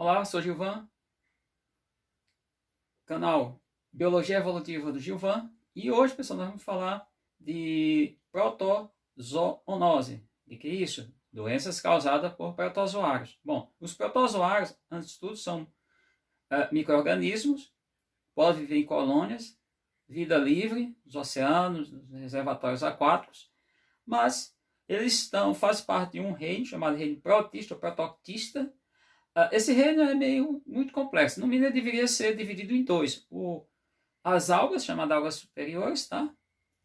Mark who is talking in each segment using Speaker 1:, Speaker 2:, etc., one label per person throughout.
Speaker 1: Olá, sou Gilvan, canal Biologia Evolutiva do Gilvan, e hoje, pessoal, nós vamos falar de protozoonose. E que é isso? Doenças causadas por protozoários. Bom, os protozoários, antes de tudo, são micro-organismos, podem viver em colônias, vida livre, nos oceanos, nos reservatórios aquáticos, mas eles fazem parte de um reino chamado reino protista ou protoctista. Esse reino é muito complexo. No mínimo, ele deveria ser dividido em dois. As algas, chamadas algas superiores, tá?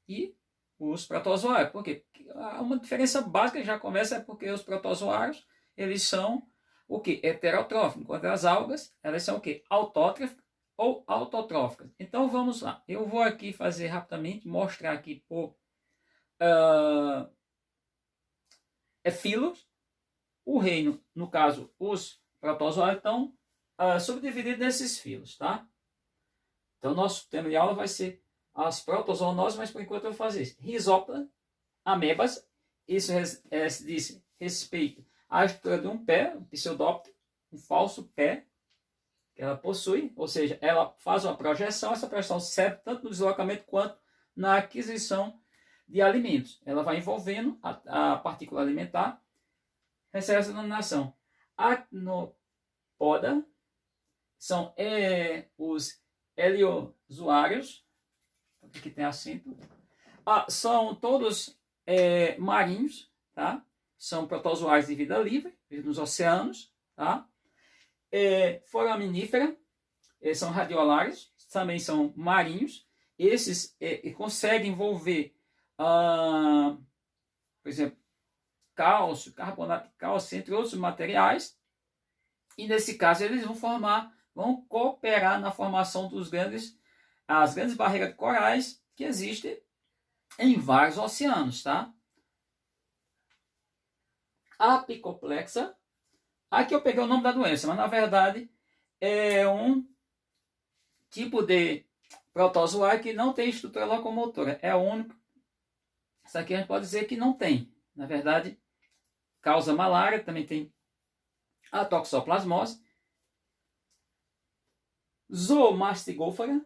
Speaker 1: E os protozoários. Por quê? Porque uma diferença básica que já começa é porque os protozoários, eles são o quê? Heterotróficos. Enquanto as algas, elas são o quê? Autótrofas ou autotróficas. Então, vamos lá. Eu vou aqui fazer rapidamente, mostrar aqui por filos. O reino, no caso, os protozoários estão subdivididos nesses filos, tá? Então, nosso tema de aula vai ser as protozoonoses, mas por enquanto eu vou fazer isso. Rhizoptera, amebas, isso diz respeito à estrutura de um pé, um pseudóptero, um falso pé que ela possui, ou seja, ela faz uma projeção, essa projeção serve tanto no deslocamento quanto na aquisição de alimentos. Ela vai envolvendo a partícula alimentar, recebe essa denominação. Acnopoda são os heliozoários, aqui tem acento, são todos marinhos, tá? São protozoários de vida livre, vivem nos oceanos, tá? Foraminífera, são radiolares, também são marinhos. Esses conseguem envolver, por exemplo, cálcio, carbonato de cálcio, entre outros materiais, e nesse caso eles vão cooperar na formação as grandes barreiras de corais que existem em vários oceanos, tá? Apicoplexa, aqui eu peguei o nome da doença, mas na verdade é um tipo de protozoário que não tem estrutura locomotora, é o único. Isso aqui a gente pode dizer que não tem, na verdade causa malária, também tem a toxoplasmose. Zoomastigófora,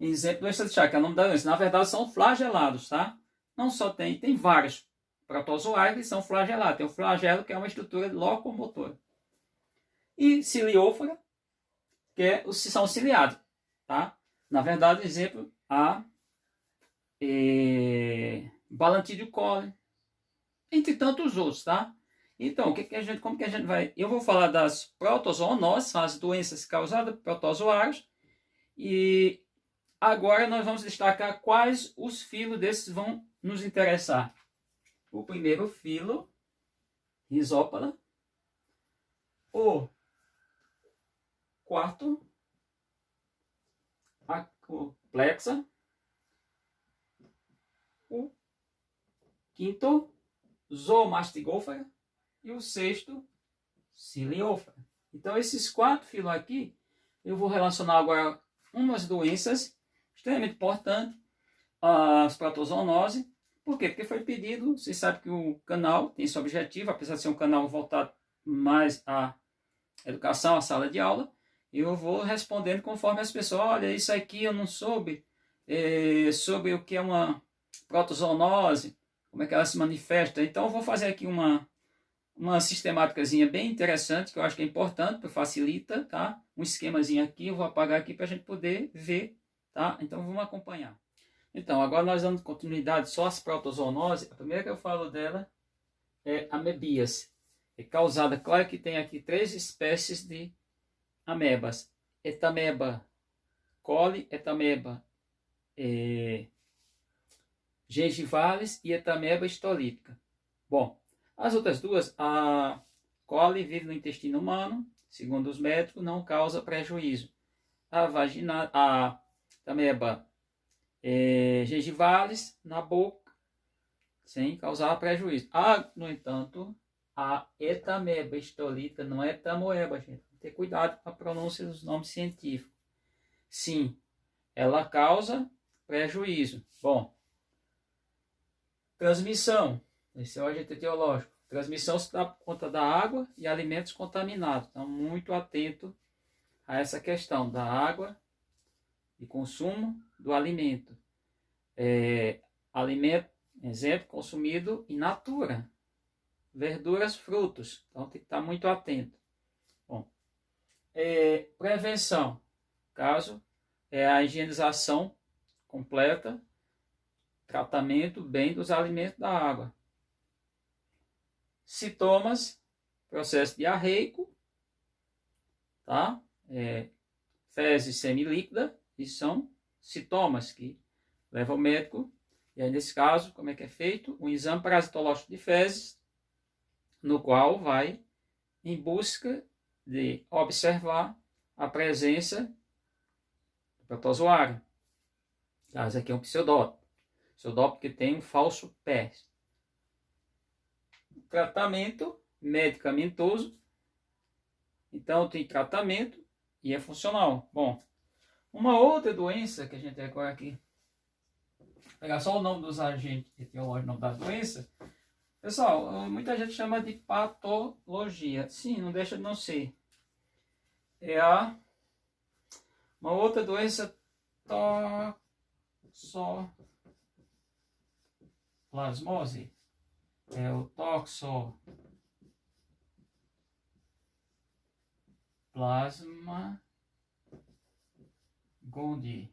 Speaker 1: exemplo, doença de Chagas, que é o nome da doença. Na verdade, são flagelados, tá? Não só tem vários protozoários que são flagelados. Tem o flagelo, que é uma estrutura locomotora. E ciliófora, que são ciliados, tá? Na verdade, exemplo, a Balantidio coli, entre tantos outros, tá? Então, como que a gente vai... Eu vou falar das protozoonoses, as doenças causadas por protozoários, e agora nós vamos destacar quais os filos desses vão nos interessar. O primeiro filo, Rhizoptera. O quarto, Acoplexa. O quinto, Zoomastigófora. E o sexto, Ciliófora. Então, esses 4 filos aqui, eu vou relacionar agora umas doenças extremamente importantes, as protozoonoses. Por quê? Porque foi pedido, vocês sabem que o canal tem esse objetivo, apesar de ser um canal voltado mais à educação, à sala de aula, eu vou respondendo conforme as pessoas, olha, isso aqui eu não soube, sobre o que é uma protozoonose, como é que ela se manifesta. Então, eu vou fazer aqui uma sistemáticazinha bem interessante, que eu acho que é importante, facilita, tá? Um esquemazinho aqui, eu vou apagar aqui para a gente poder ver, tá? Então, vamos acompanhar. Então, agora nós damos continuidade só às protozoonoses. A primeira que eu falo dela é a amebíase. É causada, claro que tem aqui 3 espécies de amebas. Etameba coli, Etameba gengivalis e Etameba histolítica. Bom, as outras duas, a coli vive no intestino humano, segundo os médicos, não causa prejuízo. A Etameba gengivalis na boca, sem causar prejuízo. No entanto, a Etameba histolítica não é tamoeba, gente. Tem que ter cuidado com a pronúncia dos nomes científicos. Sim, ela causa prejuízo. Bom, transmissão. Esse é o agente etiológico. transmissão se dá por conta da água e alimentos contaminados. Então, muito atento a essa questão da água e consumo do alimento. Alimento, exemplo, consumido in natura. Verduras, frutos. Então, tem que estar muito atento. Bom, prevenção. Caso a higienização completa, tratamento bem dos alimentos da água. Sintomas, processo diarreico, tá? Fezes semilíquida, e são sintomas que levam ao médico. E aí, nesse caso, como é que é feito? Um exame parasitológico de fezes, no qual vai em busca de observar a presença do protozoário. Esse aqui é um pseudótipo. Pseudótipo que tem um falso pé. Tratamento medicamentoso. Então, tem tratamento e é funcional. Bom, uma outra doença que a gente tem agora aqui. Vou pegar só o nome dos agentes etiológicos, o nome da doença. Pessoal, muita gente chama de patologia. Sim, não deixa de não ser. Uma outra doença toxoplasmose. É o Toxoplasma gondii.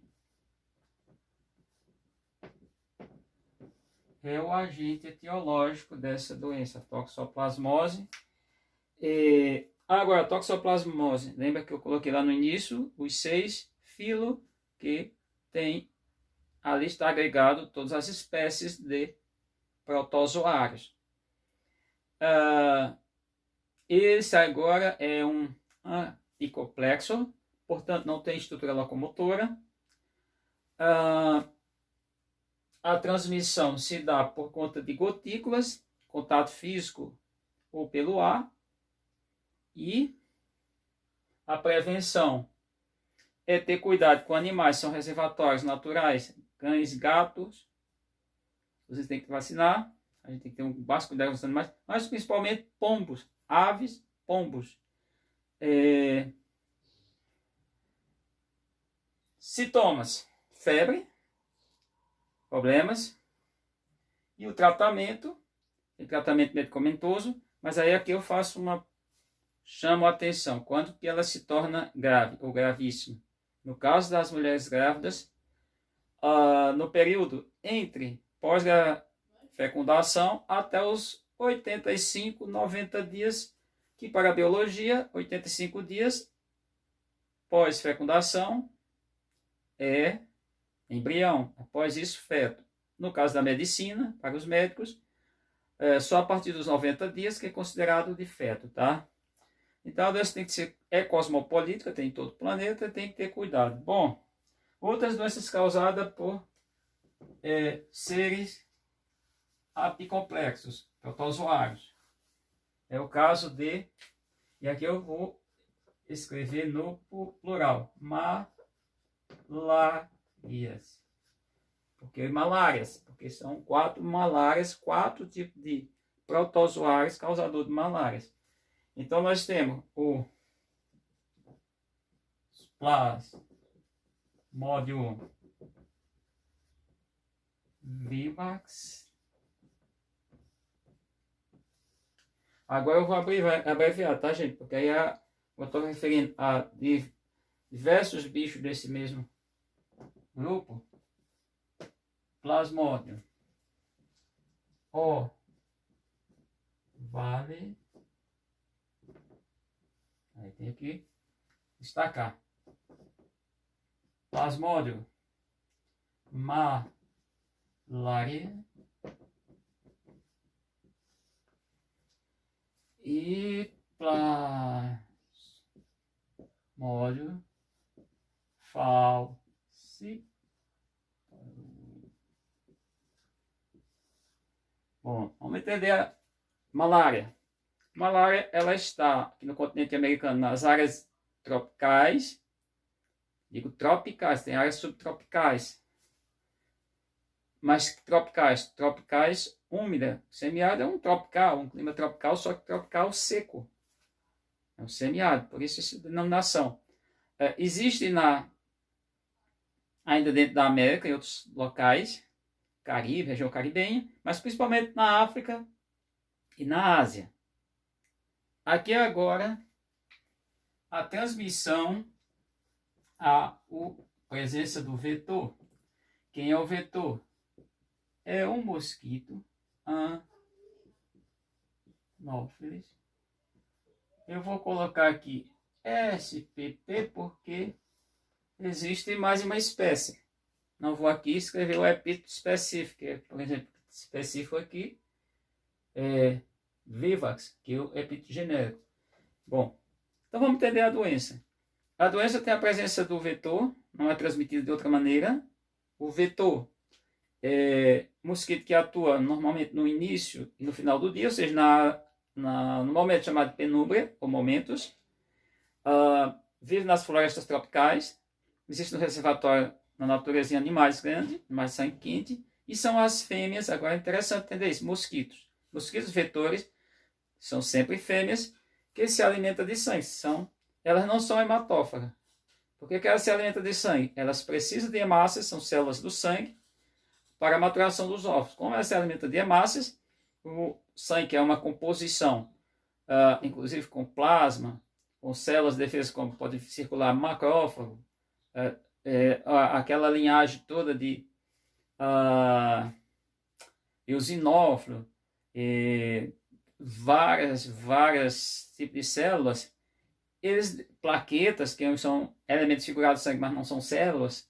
Speaker 1: É o agente etiológico dessa doença, toxoplasmose. Agora, toxoplasmose, lembra que eu coloquei lá no início os 6 filos que tem, ali está agregado todas as espécies de protozoários. Esse agora é um anticoplexo, portanto não tem estrutura locomotora. A transmissão se dá por conta de gotículas, contato físico ou pelo ar. E a prevenção é ter cuidado com animais, são reservatórios naturais, cães, gatos. Vocês têm que vacinar, a gente tem que ter um básico cuidado com os animais, mas principalmente pombos, aves, pombos. Sintomas: febre, problemas, e o tratamento medicamentoso, mas aí aqui eu faço chamo a atenção, quando que ela se torna grave ou gravíssima. No caso das mulheres grávidas, no período entre pós-fecundação até os 85, 90 dias, que para a biologia, 85 dias pós-fecundação é embrião, após isso feto. No caso da medicina, para os médicos, só a partir dos 90 dias que é considerado de feto, tá? Então, a doença tem que ser cosmopolítica, tem em todo o planeta, tem que ter cuidado. Bom, outras doenças causadas por seres apicomplexos, protozoários. É o caso de, e aqui eu vou escrever no plural, malárias. Porque são 4 malárias, 4 tipos de protozoários causadores de malárias. Então, nós temos o Plasmodium vivax. Agora eu vou abreviar, tá, gente? Porque aí eu estou referindo a diversos bichos desse mesmo grupo. Plasmodium ovale. Aí tem que destacar. Plasmodium malaria e Plasmodium falciparum. Bom, vamos entender a malária. Malária, ela está aqui no continente americano nas áreas tropicais. Digo tropicais, tem áreas subtropicais. mas tropicais. Tropicais úmida. Semiárido é um tropical, um clima tropical, só que tropical seco. É um semiárido, por isso essa denominação. Existe ainda dentro da América, em outros locais, Caribe, região caribenha, mas principalmente na África e na Ásia. Aqui agora a transmissão, a presença do vetor. Quem é o vetor? É um mosquito Anopheles. Eu vou colocar aqui SPP porque existe mais uma espécie. Não vou aqui escrever o epíteto específico. Por exemplo, específico aqui é Vivax, que é o epíteto genérico. Bom, então vamos entender a doença. A doença tem a presença do vetor, não é transmitida de outra maneira. O vetor é mosquito que atua normalmente no início e no final do dia, ou seja, no momento chamado de penúmbria, ou momentos. Vive nas florestas tropicais. Existe no reservatório, na natureza, em animais grandes, animais de sangue quente. E são as fêmeas, agora é interessante entender isso, mosquitos. Mosquitos vetores são sempre fêmeas que se alimentam de sangue. Elas não são hematófagas. Por que elas se alimentam de sangue? Elas precisam de hemácias, são células do sangue, para a maturação dos ovos. Como elas se alimentam de hemácias, o sangue, que é uma composição, inclusive com plasma, com células de defesa, como pode circular macrófago, aquela linhagem toda de eosinófilo, várias tipos de células, plaquetas, que são elementos figurados do sangue, mas não são células,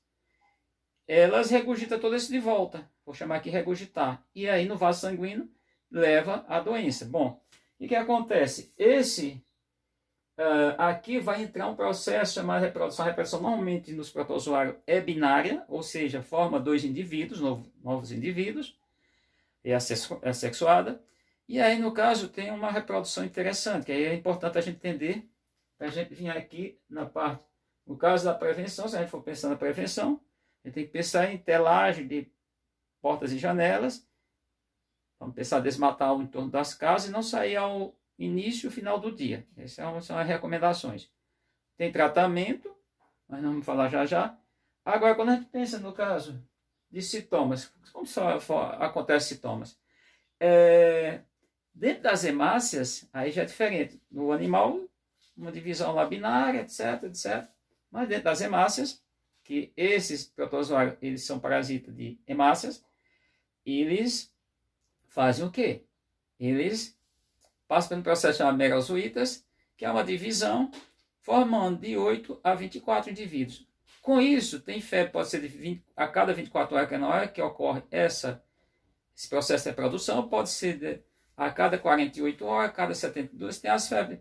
Speaker 1: elas regurgitam todo isso de volta. Vou chamar aqui regurgitar. E aí no vaso sanguíneo leva à doença. Bom, o que acontece? Aqui vai entrar um processo chamado reprodução. A reprodução normalmente nos protozoários é binária, ou seja, forma dois indivíduos, novos indivíduos, é assexuada. E aí, no caso, tem uma reprodução interessante, que aí é importante a gente entender, para a gente vir aqui na parte, no caso da prevenção, se a gente for pensar na prevenção, a gente tem que pensar em telagem de portas e janelas, vamos pensar em desmatar o entorno das casas e não sair ao início e final do dia. Essas são as recomendações. Tem tratamento, mas não vamos falar já. Agora, quando a gente pensa no caso de sintomas, como acontecem sintomas? Dentro das hemácias, aí já é diferente. No animal, uma divisão lá binária, etc. Mas dentro das hemácias, que esses protozoários, eles são parasitas de hemácias, eles fazem o quê? Eles passam pelo processo chamado merozoítas, que é uma divisão formando de 8 a 24 indivíduos. Com isso, tem febre, pode ser a cada 24 horas, que é na hora que ocorre esse processo de reprodução, pode ser a cada 48 horas, a cada 72, tem as febres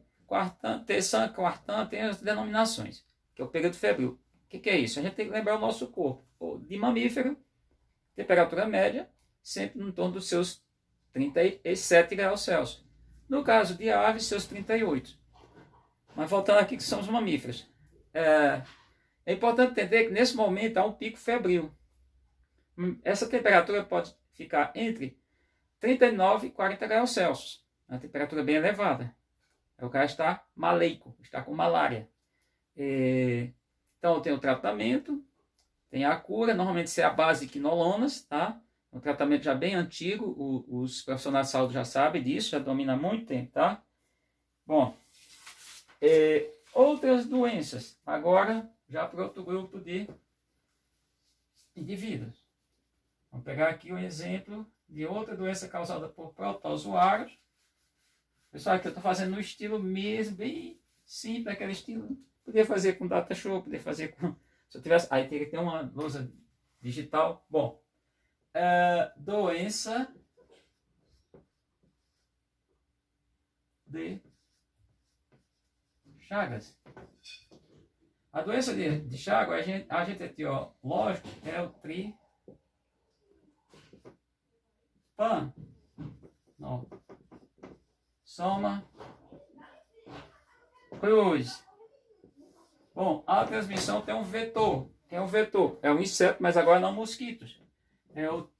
Speaker 1: terçã, quartã, tem as denominações, que é o período febril. O que é isso? A gente tem que lembrar o nosso corpo. De mamífero, temperatura média, sempre em torno dos seus 37 graus Celsius. No caso de aves, seus 38. Mas voltando aqui que são os mamíferos. É importante entender que nesse momento há um pico febril. Essa temperatura pode ficar entre 39 e 40 graus Celsius. É uma temperatura bem elevada. O cara está maleico, está com malária. Então tem o tratamento, tem a cura, normalmente isso é a base de quinolonas, tá? Um tratamento já bem antigo, os profissionais de saúde já sabem disso, já dominam há muito tempo, tá? Bom, outras doenças, agora já para outro grupo de indivíduos. Vamos pegar aqui um exemplo de outra doença causada por protozoários. Pessoal, aqui eu estou fazendo no estilo mesmo, bem simples, aquele estilo. Podia fazer com data show, podia fazer com... Se eu tivesse... Aí teria que ter uma lousa digital. Bom, doença de Chagas. A doença de Chagas, agente etiológico é o Trypanosoma cruz. Bom, a transmissão tem um vetor. Quem é um vetor? É um inseto, mas agora não mosquitos. É o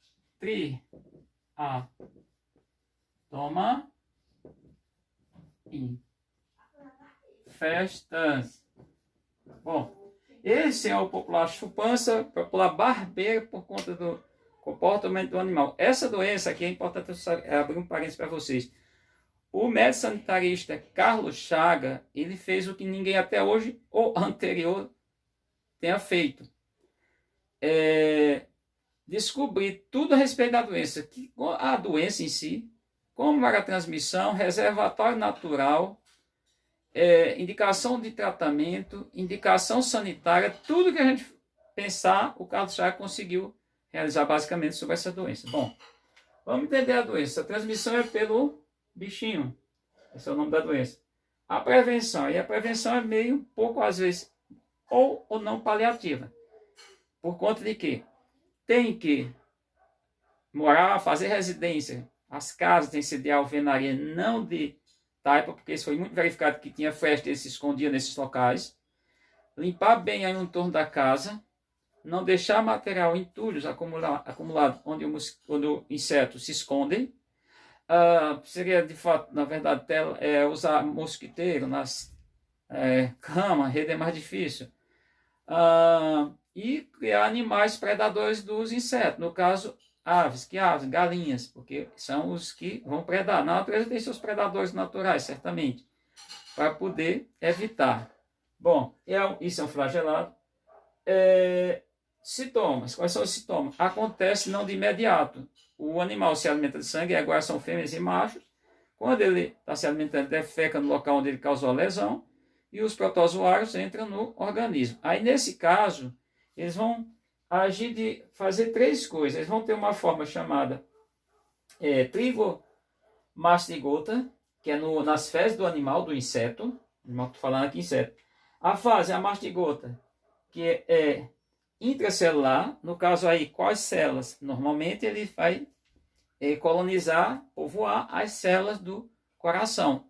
Speaker 1: Toma infestas. Bom, esse é o popular chupança, popular barbeira, por conta do comportamento do animal. Essa doença aqui é importante abrir um parênteses para vocês. O médico sanitarista Carlos Chaga, ele fez o que ninguém até hoje ou anterior tenha feito. Descobrir tudo a respeito da doença. A doença em si, como era a transmissão, reservatório natural, indicação de tratamento, indicação sanitária, tudo que a gente pensar, o Carlos Chaga conseguiu realizar basicamente sobre essa doença. Bom, vamos entender a doença. A transmissão é pelo bichinho. Esse é o nome da doença. A prevenção. E a prevenção é meio, pouco às vezes, ou não paliativa. Por conta de que tem que morar, fazer residência. As casas têm que ser de alvenaria, não de taipa, porque isso foi muito verificado que tinha fresta, ele se escondia nesses locais. Limpar bem aí no entorno da casa. Não deixar material entulhos acumulado onde o inseto se esconde. Seria de fato, na verdade, usar mosquiteiro nas camas, rede é mais difícil. E criar animais predadores dos insetos, no caso, aves, galinhas, porque são os que vão predar. Na natureza tem seus predadores naturais, certamente, para poder evitar. Bom, isso é um flagelado. Sintomas. Quais são os sintomas? Acontece não de imediato. O animal se alimenta de sangue, agora são fêmeas e machos. Quando ele está se alimentando, defeca no local onde ele causou a lesão e os protozoários entram no organismo. Aí, nesse caso, eles vão agir de fazer três coisas. Eles vão ter uma forma chamada trigomastigota, que é nas fezes do animal, do inseto. Estou falando aqui inseto. A fase, a mastigota, que é intracelular, no caso aí, quais células? Normalmente ele vai colonizar, povoar as células do coração,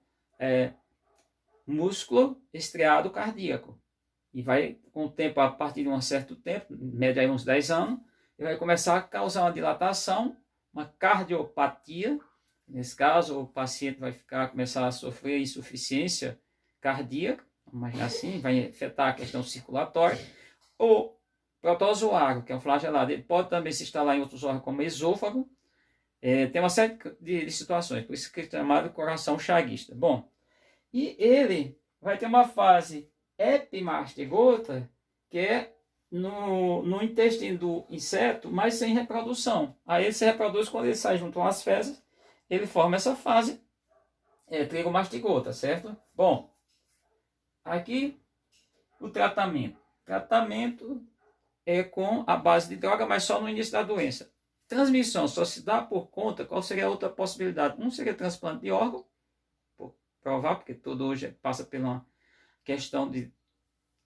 Speaker 1: músculo estriado cardíaco. E vai, com o tempo, a partir de um certo tempo, média aí uns 10 anos, ele vai começar a causar uma dilatação, uma cardiopatia. Nesse caso, o paciente vai começar a sofrer insuficiência cardíaca, mas assim, vai afetar a questão circulatória. Ou protozoário, que é um flagelado, ele pode também se instalar em outros órgãos, como esôfago. Tem uma série de situações, por isso que é chamado coração chaguista. Bom, e ele vai ter uma fase epimastigota, que é no intestino do inseto, mas sem reprodução. Aí ele se reproduz quando ele sai junto às fezes, ele forma essa fase trigomastigota, certo? Bom, aqui o tratamento. Tratamento é com a base de droga, mas só no início da doença. Transmissão só se dá por conta. Qual seria a outra possibilidade? Um seria transplante de órgão, provável, porque tudo hoje passa por uma questão de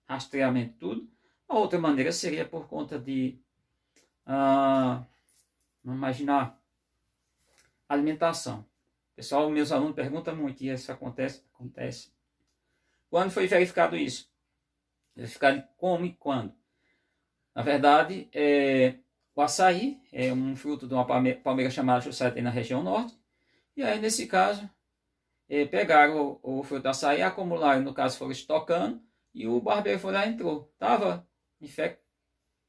Speaker 1: rastreamento tudo. A outra maneira seria por conta de, vamos imaginar, alimentação. Pessoal, meus alunos perguntam muito, e isso acontece? Acontece. Quando foi verificado isso? Verificado como e quando? Na verdade, o açaí é um fruto de uma palmeira chamada Juscetia na região norte. E aí, nesse caso, pegaram o fruto do açaí, acumularam, no caso, foram estocando, e o barbeiro foi lá e entrou. Estava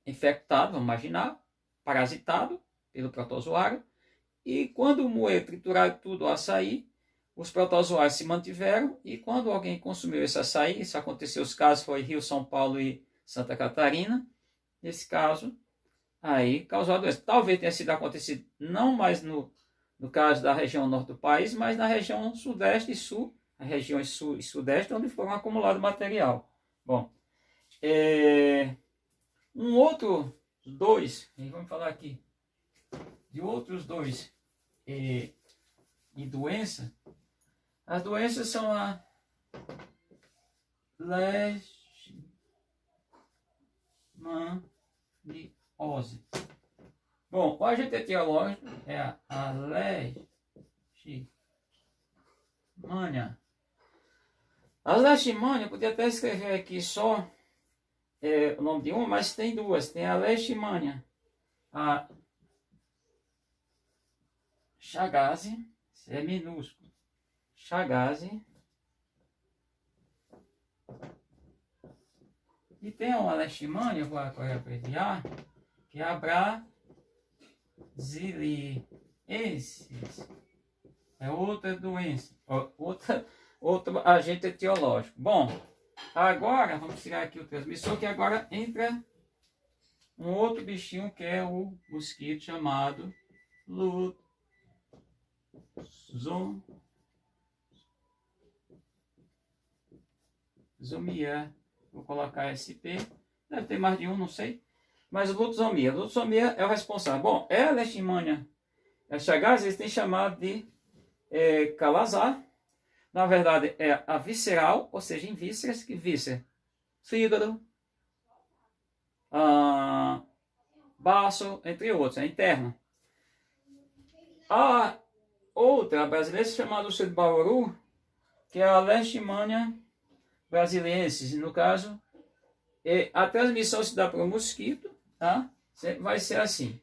Speaker 1: infectado, vamos imaginar, parasitado pelo protozoário. E quando moer, triturar tudo o açaí, os protozoários se mantiveram. E quando alguém consumiu esse açaí, isso aconteceu, os casos foi Rio, São Paulo e Santa Catarina. Nesse caso, aí causou a doença. Talvez tenha sido acontecido não mais no caso da região norte do país, mas na região sudeste e sul, as regiões sul e sudeste, onde foram acumulado material. Bom, vamos falar aqui de outros dois de doença. As doenças são a leishmaniose. Bom, o agente etiológico é a leishmania. A leishmania, eu podia até escrever aqui só o nome de uma, mas tem duas. Tem a leishmania Chagas, é minúsculo. Chagas. E tem uma leishmania, vou agora abreviar, que é a brasiliensis. É outra doença, outro agente etiológico. Bom, agora vamos tirar aqui o transmissor, que agora entra um outro bichinho que é o mosquito chamado Lutzomia. Vou colocar SP, deve ter mais de um, não sei. Mas o Lutzomia. Lutzomia é o responsável. Bom, é a leishmania Chagas, eles têm chamado de calazar. Na verdade, é a visceral, ou seja, em vísceras, que víscera, fígado, baço, entre outros, é interna. A outra brasileira se chama Lúcia de Bauru, que é a leishmania brasiliensis. No caso, a transmissão se dá para o mosquito, tá? Vai ser assim.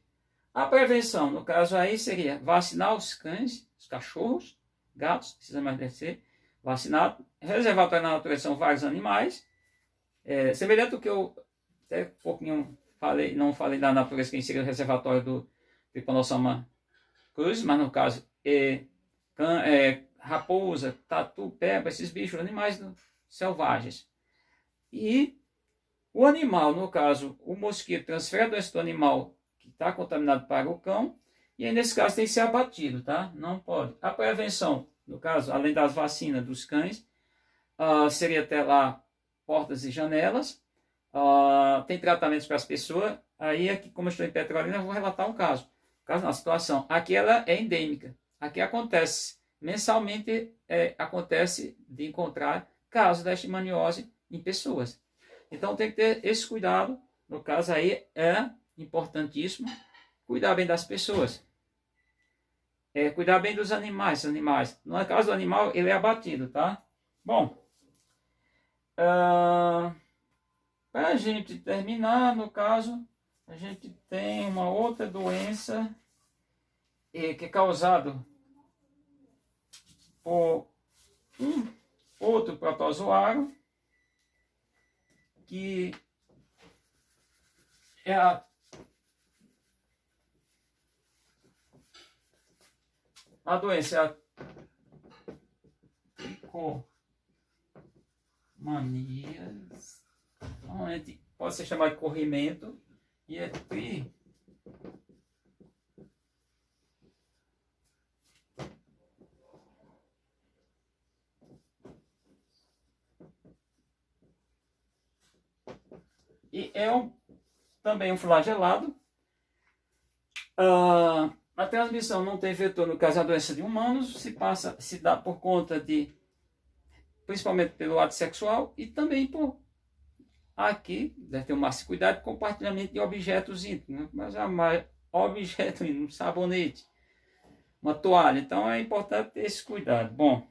Speaker 1: A prevenção, no caso aí, seria vacinar os cães, os cachorros, gatos, precisa mais deve ser vacinado. Reservatório na natureza são vários animais. Semelhante ao que eu até um pouquinho falei, não falei da natureza, que seria o reservatório do Trypanosoma cruzi, mas no caso raposa, tatu, peba, esses bichos, animais selvagens. E o animal, no caso, o mosquito transfere a doença do animal que está contaminado para o cão, e aí nesse caso tem que ser abatido, tá? Não pode. A prevenção, no caso, além das vacinas dos cães, seria até lá portas e janelas, tem tratamentos para as pessoas. Aí aqui, como eu estou em Petrolina, eu vou relatar um caso. Na situação, aqui ela é endêmica. Aqui acontece, mensalmente acontece de encontrar casos de leishmaniose em pessoas. Então tem que ter esse cuidado. No caso aí é importantíssimo cuidar bem das pessoas. Cuidar bem dos animais. No caso do animal, ele é abatido, tá? Bom, para a gente terminar, no caso, a gente tem uma outra doença que é causada por um outro protozoário, que é a doença é a tricomanias, normalmente pode ser chamado de corrimento, e é também um flagelado. A transmissão não tem vetor, no caso a doença de humanos, se dá por conta de, principalmente pelo ato sexual, e também por, aqui, deve ter um máximo cuidado, compartilhamento de objetos íntimos, mas objeto íntimo, um sabonete, uma toalha, então é importante ter esse cuidado. Bom,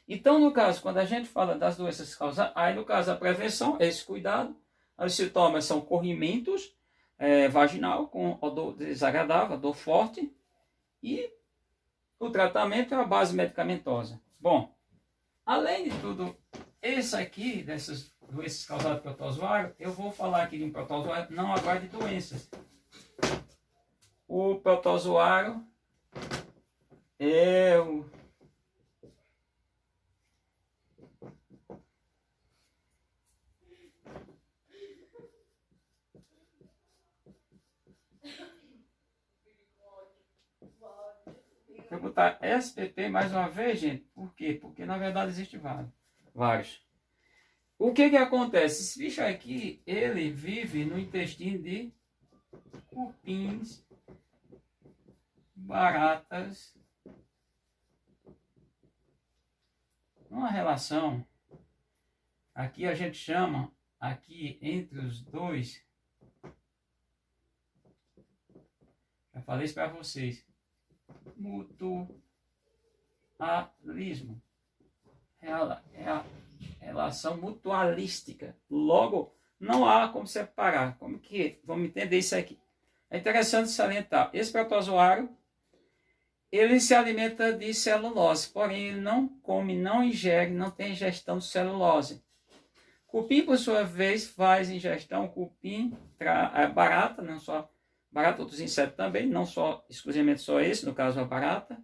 Speaker 1: então no caso, quando a gente fala das doenças causadas, aí no caso a prevenção é esse cuidado. Os sintomas são corrimentos, vaginal com odor desagradável, odor forte, e o tratamento é a base medicamentosa. Bom, além de tudo, esse aqui, dessas doenças causadas por protozoário, eu vou falar aqui de um protozoário, não agora de doenças. O protozoário é o Vou botar SPP mais uma vez, gente. Por quê? Porque na verdade existe vários. O que acontece? Esse bicho aqui, ele vive no intestino de cupins, baratas. Uma relação, aqui a gente chama, aqui entre os dois, já falei isso para vocês, mutualismo. É a relação mutualística. Logo, não há como separar. Como que vamos entender isso aqui? É interessante salientar. Esse protozoário, Ele se alimenta de celulose, porém ele não come, não ingere, não tem ingestão de celulose. Cupim, por sua vez, faz ingestão. Cupim, barata, não só barata, outros insetos também, não só exclusivamente só esse, no caso a barata,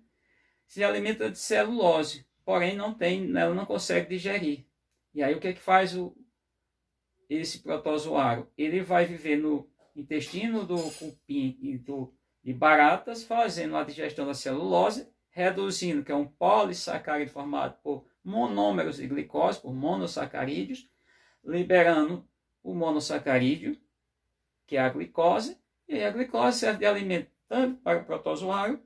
Speaker 1: se alimenta de celulose, porém ela não consegue digerir. E aí o que faz esse protozoário? Ele vai viver no intestino do cupim e de baratas, fazendo a digestão da celulose, reduzindo, que é um polissacarídeo formado por monômeros de glicose, por monossacarídeos, liberando o monossacarídeo, que é a glicose, e a glicose serve de alimento tanto para o protozoário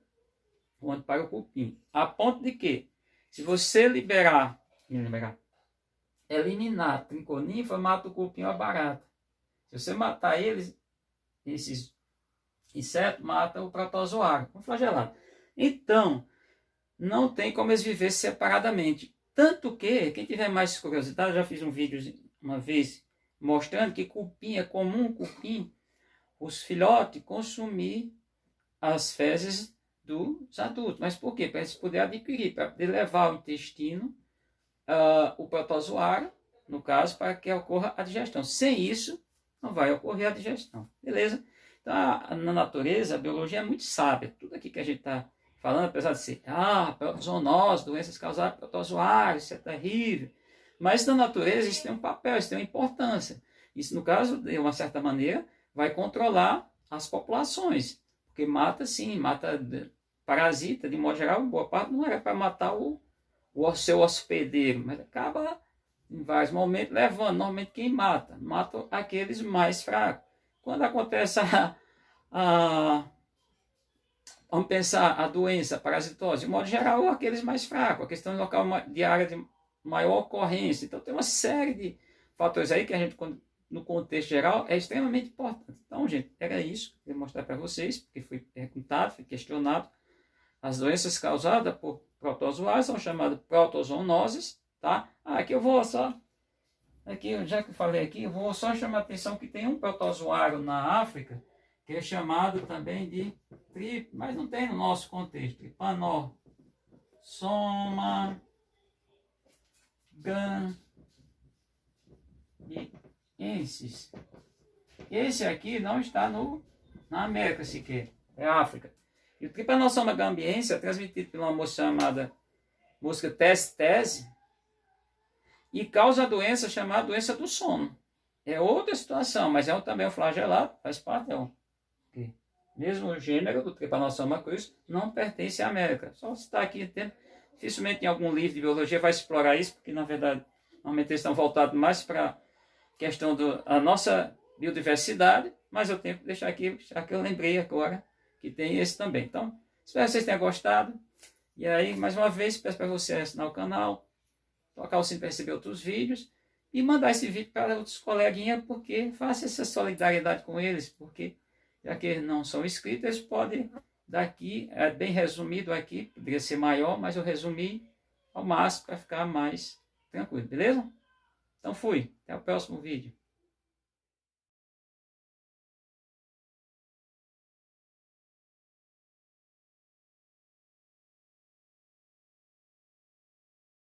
Speaker 1: quanto para o cupim. A ponto de que, se você eliminar triconinfa, mata o cupim ou a barata. Se você matar eles, esses insetos, mata o protozoário, um flagelado. Então, não tem como eles viver separadamente. Tanto que, quem tiver mais curiosidade, eu já fiz um vídeo uma vez mostrando que cupim é comum, os filhotes consumir as fezes dos adultos. Mas por quê? Para eles poderem adquirir, para poder levar ao intestino o protozoário, no caso, para que ocorra a digestão. Sem isso, não vai ocorrer a digestão. Beleza? Então, na natureza, a biologia é muito sábia. Tudo aqui que a gente está falando, apesar de ser protozoonose, doenças causadas por protozoários, isso é terrível. Mas na natureza isso tem um papel, isso tem uma importância. Isso, no caso, de uma certa maneira, vai controlar as populações. Porque mata, sim, mata parasita, de modo geral, boa parte não era para matar o seu hospedeiro, mas acaba, em vários momentos, levando. Normalmente quem mata aqueles mais fracos. Quando acontece vamos pensar, a doença, a parasitose, de modo geral, aqueles mais fracos, a questão de local de área de maior ocorrência. Então, tem uma série de fatores aí que a gente, no contexto geral, é extremamente importante. Então, gente, era isso que eu ia mostrar para vocês, porque foi perguntado, foi questionado. As doenças causadas por protozoários são chamadas protozoonoses, tá? Aqui eu vou só, já que eu falei aqui, eu vou só chamar a atenção que tem um protozoário na África, que é chamado também de mas não tem no nosso contexto, Trypanosoma gambiensis. Esse aqui não está na América sequer, é África. E o Trypanosoma gambiensis é transmitido por uma moça chamada mosca tese e causa a doença chamada doença do sono. É outra situação, mas também um flagelado, faz parte, mesmo o gênero do Trypanosoma cruzi não pertence à América. Só se está aqui, dificilmente em algum livro de biologia vai explorar isso, porque na verdade, normalmente eles estão voltados mais para a questão da nossa biodiversidade, mas eu tenho que deixar aqui, já que eu lembrei agora que tem esse também. Então, espero que vocês tenham gostado. E aí, mais uma vez, peço para você assinar o canal, tocar o sininho para receber outros vídeos e mandar esse vídeo para outros coleguinhas, porque faça essa solidariedade com eles, porque já que eles não são inscritos, eles podem, daqui, é bem resumido aqui, poderia ser maior, mas eu resumi ao máximo para ficar mais tranquilo, beleza? Então fui, até o próximo vídeo.